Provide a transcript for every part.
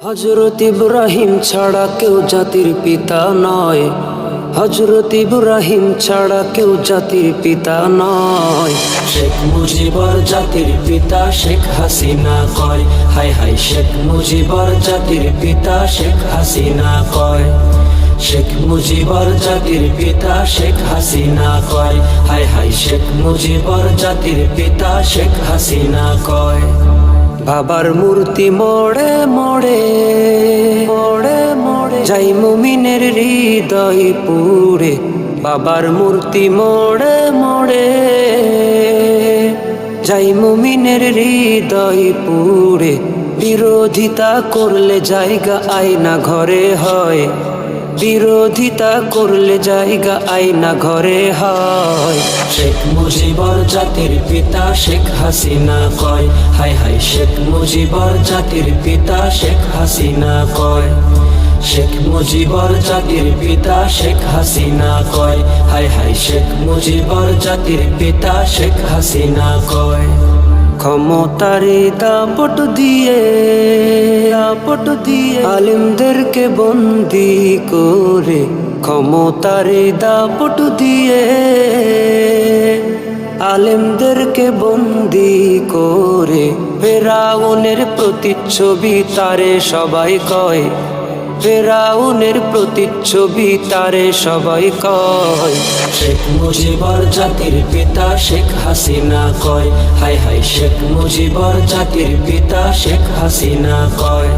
হযরত ইব্রাহিম ছাড়া কেউ জাতির পিতা নয়। হযরত ইব্রাহিম ছাড়া কেউ জাতির পিতা নয়। শেখ মুজিবর জাতির পিতা শেখ হাসিনা কয়, হায় হায় শেখ মুজিবর জাতির পিতা শেখ হাসিনা কয়। শেখ মুজিবর জাতির পিতা শেখ হাসিনা কয়, হায় হায় শেখ মুজিবর জাতির পিতা শেখ হাসিনা কয়। বাবার মূর্তি মোড়ে মোড়ে মোড়ে মোড়ে যাই মুমিনের হৃদয় পুড়ে। বাবার মূর্তি মোড়ে মোড়ে যাই মুমিনের হৃদয় পুড়ে। বিরোধিতা করলে জায়গা আয়না ঘরে হয়, বিরোধিতা করলে জায়গা আয়না ঘরে হয়। শেখ মুজিবর জাতির পিতা শেখ হাসিনা কয়, হায় হায় শেখ মুজিবর জাতির পিতা শেখ হাসিনা কয়। শেখ মুজিবর জাতির পিতা শেখ হাসিনা কয়, হায় হায় শেখ মুজিবর জাতির পিতা শেখ হাসিনা কয়। ক্ষমতারে দাপট দিয়ে আলেমদেরকে বন্দি করে, ক্ষমতারে দাপট দিয়ে আলেমদেরকে বন্দি করে। ফেরাউনের প্রতিচ্ছবি তারে সবাই কয়, ফেরাউনের প্রতিচ্ছবি তারে সবাই কয়। শেখ মুজিবর জাতির পিতা শেখ হাসিনা কয়, হায় হায় শেখ মুজিবর জাতির পিতা শেখ হাসিনা কয়।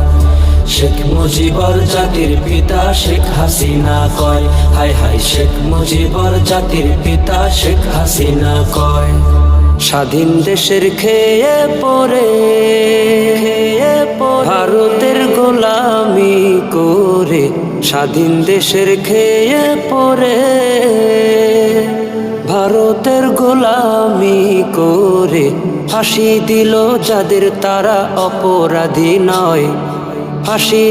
শেখ মুজিবর জাতির পিতা শেখ হাসিনা কয়, হায় হায় শেখ মুজিবর জাতির পিতা শেখ হাসিনা কয়। স্বাধীন দেশের খেয়ে পরে ভারতের গোলামি করে, স্বাধীন দেশের খেয়ে পরে ভারতের গোলামি করে। ফাঁসি দিল যাদের তারা অপরাধী নয়, ফাঁসি